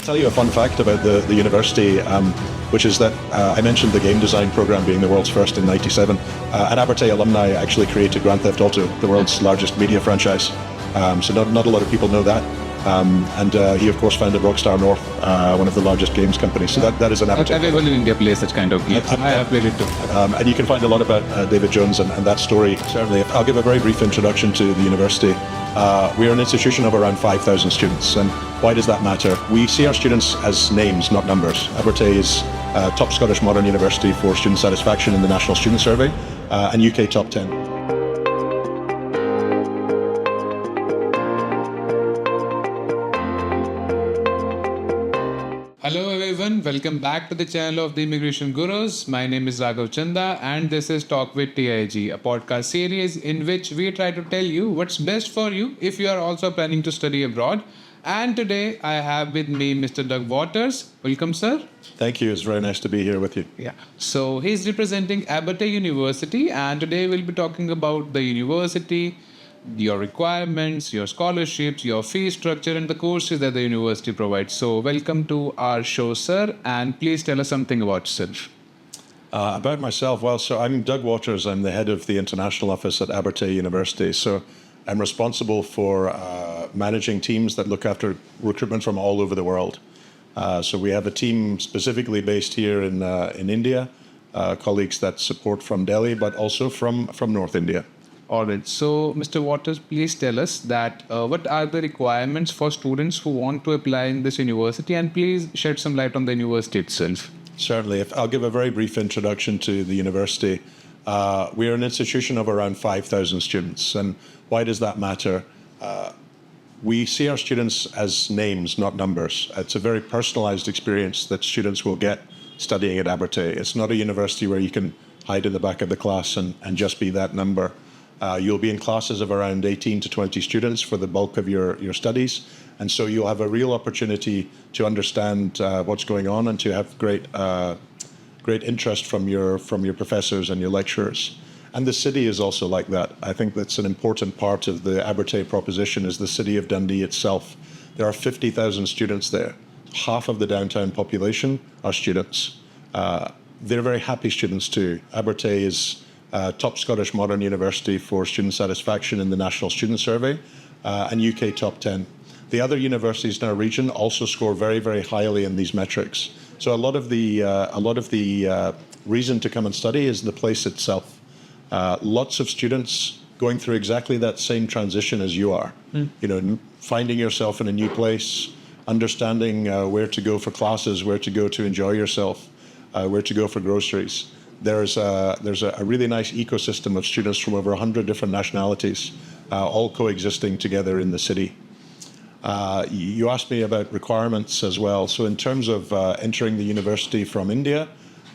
I'll tell you a fun fact about the university, which is that I mentioned the game design program being the world's first in '97. An Abertay alumni actually created Grand Theft Auto, the world's largest media franchise. So not a lot of people know that. And he, of course, founded Rockstar North, one of the largest games companies. So that is an Abertay. Everyone in India plays such kind of games. I have played it too. And you can find a lot about David Jones and that story. Certainly, I'll give a very brief introduction to the university. We are an institution of around 5,000 students. And why does that matter? We see our students as names, not numbers. Abertay is top Scottish modern university for student satisfaction in the National Student Survey and UK top 10. Hello everyone, welcome back to the channel of the Immigration Gurus. My name is Raghav Chanda and this is Talk with TIG, a podcast series in which we try to tell you what's best for you if you are also planning to study abroad. And today I have with me Mr. Doug Waters. Welcome, sir. Thank you. It's very nice to be here with you. Yeah. So he's representing Abertay University and today we'll be talking about the university, your requirements, your scholarships, your fee structure and the courses that the university provides. So welcome to our show, sir, and please tell us something about yourself. About myself, well, so I'm Doug Waters. I'm the head of the international office at Abertay University. So I'm responsible for managing teams that look after recruitment from all over the world. So we have a team specifically based here in India, colleagues that support from Delhi, but also from North India. All right. So, Mr. Waters, please tell us that what are the requirements for students who want to apply in this university, and please shed some light on the university itself. Certainly. I'll give a very brief introduction to the university. We are an institution of around 5,000 students. And why does that matter? We see our students as names, not numbers. It's a very personalized experience that students will get studying at Abertay. It's not a university where you can hide in the back of the class and just be that number. You'll be in classes of around 18 to 20 students for the bulk of your studies. And so you'll have a real opportunity to understand what's going on and to have great interest from your professors and your lecturers. And the city is also like that. I think that's an important part of the Abertay proposition is the city of Dundee itself. There are 50,000 students there. Half of the downtown population are students. They're very happy students too. Abertay is top Scottish modern university for student satisfaction in the National Student Survey and UK top 10. The other universities in our region also score very, very highly in these metrics. So a lot of the reason to come and study is the place itself. Lots of students going through exactly that same transition as you are. You know, finding yourself in a new place, understanding where to go for classes, where to go to enjoy yourself, where to go for groceries. There's a really nice ecosystem of students from over 100 different nationalities, all coexisting together in the city. You asked me about requirements as well. So in terms of entering the university from India,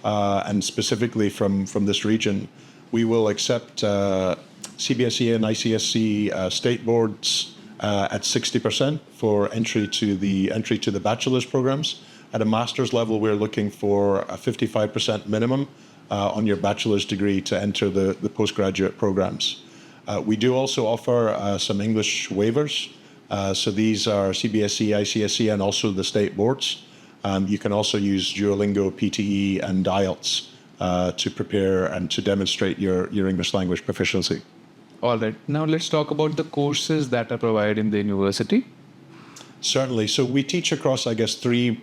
and specifically from this region, we will accept CBSE and ICSE state boards at 60% for entry to the bachelor's programs. At a master's level, we're looking for a 55% minimum on your bachelor's degree to enter the postgraduate programs. We do also offer some English waivers. So these are CBSE, ICSE, and also the state boards. You can also use Duolingo, PTE, and IELTS to prepare and to demonstrate your English language proficiency. All right. Now let's talk about the courses that are provided in the university. Certainly. So we teach across, I guess, three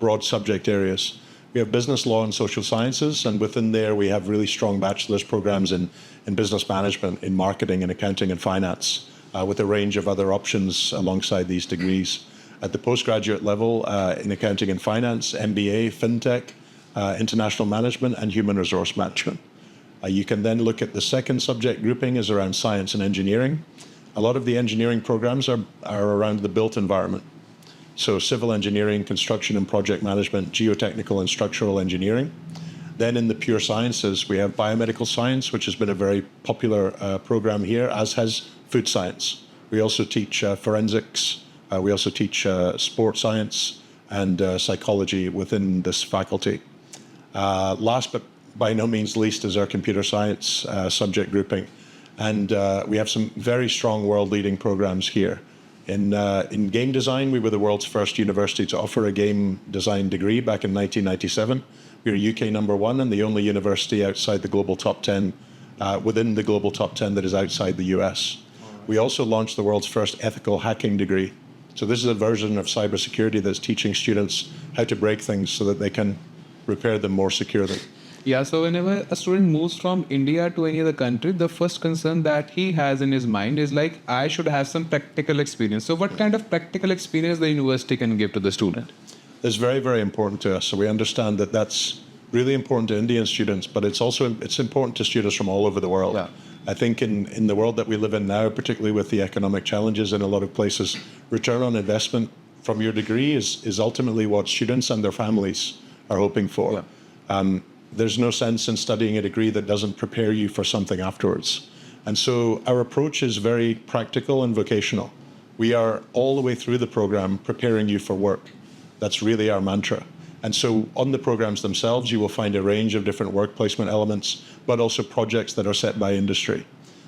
broad subject areas. We have business law and social sciences, and within there we have really strong bachelor's programs in business management, in marketing and accounting and finance, with a range of other options alongside these degrees. At the postgraduate level, in accounting and finance, MBA, FinTech, international management, and human resource management. You can then look at the second subject grouping is around science and engineering. A lot of the engineering programs are around the built environment. So civil engineering, construction and project management, geotechnical and structural engineering. Then in the pure sciences, we have biomedical science, which has been a very popular program here, as has food science. We also teach forensics. We also teach sport science and psychology within this faculty. Last but by no means least is our computer science subject grouping. And we have some very strong world-leading programs here. In game design, we were the world's first university to offer a game design degree back in 1997. We were UK #1 and the only university outside the global top 10, within the global top 10 that is outside the US. We also launched the world's first ethical hacking degree. So this is a version of cybersecurity that's teaching students how to break things so that they can repair them more securely. Yeah, so whenever a student moves from India to any other country, the first concern that he has in his mind is like, I should have some practical experience. So what kind of practical experience the university can give to the student? That's very, very important to us. So we understand that that's really important to Indian students, but it's important to students from all over the world. Yeah. I think in the world that we live in now, particularly with the economic challenges in a lot of places, return on investment from your degree is ultimately what students and their families are hoping for. Yeah. There's no sense in studying a degree that doesn't prepare you for something afterwards. And so our approach is very practical and vocational. We are all the way through the program preparing you for work. That's really our mantra. And so on the programs themselves, you will find a range of different work placement elements, but also projects that are set by industry.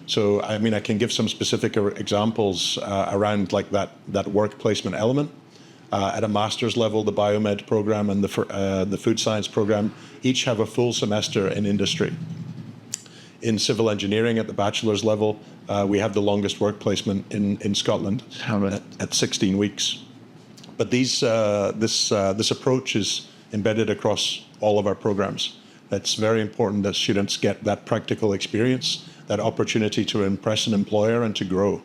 So, I mean, I can give some specific examples around like that work placement element. At a master's level, the biomed program and the food science program each have a full semester in industry. In civil engineering at the bachelor's level, we have the longest work placement in Scotland at 16 weeks. But this approach is embedded across all of our programs. It's very important that students get that practical experience, that opportunity to impress an employer and to grow.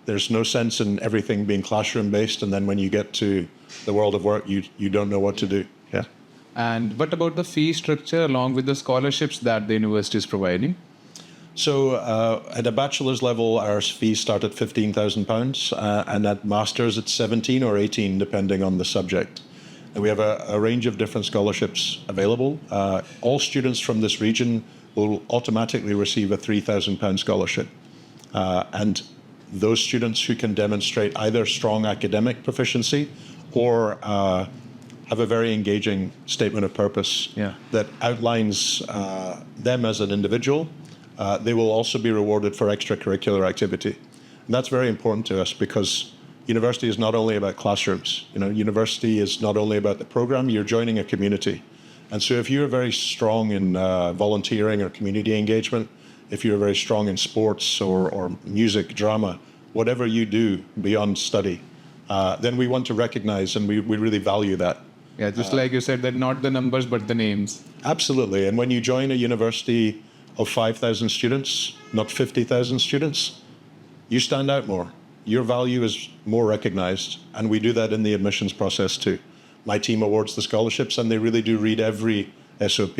There's no sense in everything being classroom-based, and then when you get to the world of work, you don't know what to do. Yeah. And what about the fee structure along with the scholarships that the university is providing? So at a bachelor's level, our fees start at £15,000, and at master's it's 17 or 18, depending on the subject. And we have a range of different scholarships available. All students from this region will automatically receive a £3,000 scholarship. And those students who can demonstrate either strong academic proficiency or have a very engaging statement of purpose that outlines them as an individual, they will also be rewarded for extracurricular activity. And that's very important to us because university is not only about classrooms. University is not only about the program, you're joining a community. And so if you're very strong in volunteering or community engagement, if you're very strong in sports or music, drama, whatever you do beyond study, then we want to recognize and we really value that. Yeah, just like you said, that not the numbers, but the names. Absolutely. And when you join a university of 5,000 students, not 50,000 students, you stand out more. Your value is more recognized. And we do that in the admissions process too. My team awards the scholarships and they really do read every SOP.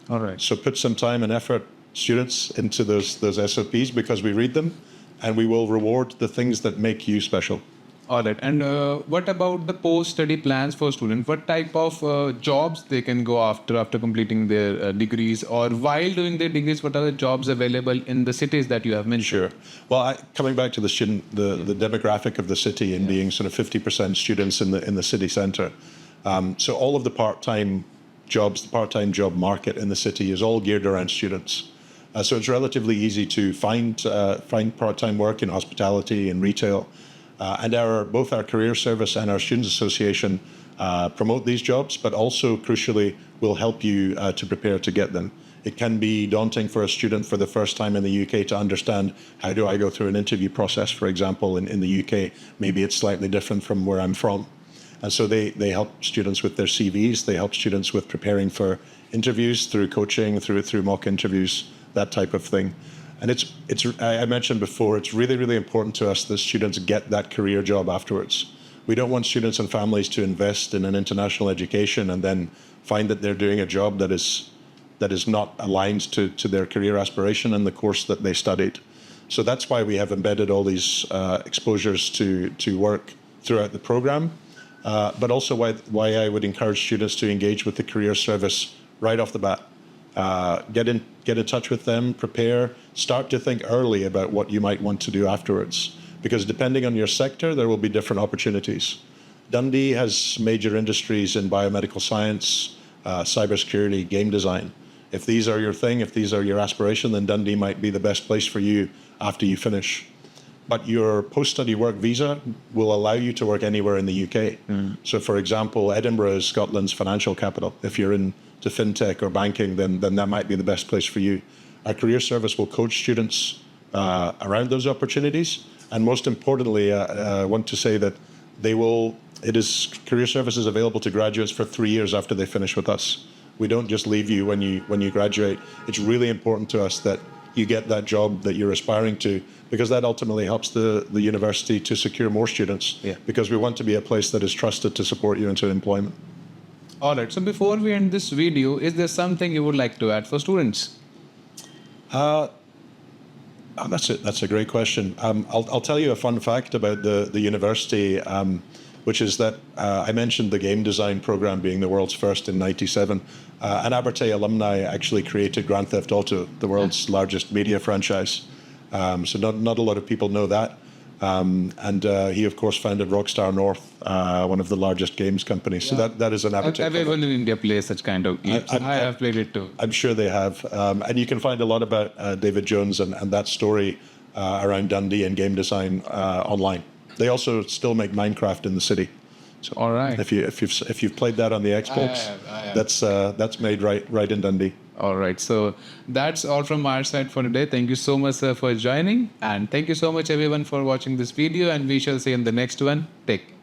All right. So put some time and effort, students, into those SOPs because we read them and we will reward the things that make you special. All right. And what about the post-study plans for students? What type of jobs they can go after completing their degrees, or while doing their degrees, what are the jobs available in the cities that you have mentioned? Sure. Well, coming back to the student, the demographic of the city and being sort of 50% students in the city centre. So all of the part-time jobs, the part-time job market in the city is all geared around students. So it's relatively easy to find part-time work in hospitality and retail. And both our career service and our students association promote these jobs, but also crucially will help you to prepare to get them. It can be daunting for a student for the first time in the UK to understand, how do I go through an interview process, for example, in the UK. Maybe it's slightly different from where I'm from. And so they help students with their CVs, they help students with preparing for interviews through coaching, through mock interviews, that type of thing. And I mentioned before, it's really, really important to us that students get that career job afterwards. We don't want students and families to invest in an international education and then find that they're doing a job that is not aligned to their career aspiration and the course that they studied. So that's why we have embedded all these exposures to work throughout the program, but also why I would encourage students to engage with the career service right off the bat. Get in touch with them, prepare, start to think early about what you might want to do afterwards. Because depending on your sector, there will be different opportunities. Dundee has major industries in biomedical science, cybersecurity, game design. If these are your thing, if these are your aspiration, then Dundee might be the best place for you after you finish. but your post-study work visa will allow you to work anywhere in the UK. So, for example, Edinburgh is Scotland's financial capital. If you're into fintech or banking, then that might be the best place for you. Our career service will coach students around those opportunities, and most importantly, I want to say that career service is available to graduates for 3 years after they finish with us. We don't just leave you when you graduate. It's really important to us that you get that job that you're aspiring to, because that ultimately helps the university to secure more students. Yeah. Because we want to be a place that is trusted to support you into employment. All right. So before we end this video, is there something you would like to add for students? That's a great question. I'll tell you a fun fact about the university, which is that I mentioned the game design program being the world's first in '97. An Abertay alumni actually created Grand Theft Auto, the world's largest media franchise. So not a lot of people know that. And he, of course, founded Rockstar North, one of the largest games companies. So that is an Abertay. Everyone in India plays such kind of games. I have played it too. I'm sure they have. And you can find a lot about David Jones and that story around Dundee and game design online. They also still make Minecraft in the city. So All right. If you've played that on the Xbox, I have. that's made right in Dundee. All right. So that's all from our side for today. Thank you so much, sir, for joining. And thank you so much, everyone, for watching this video. And we shall see you in the next one. Take care.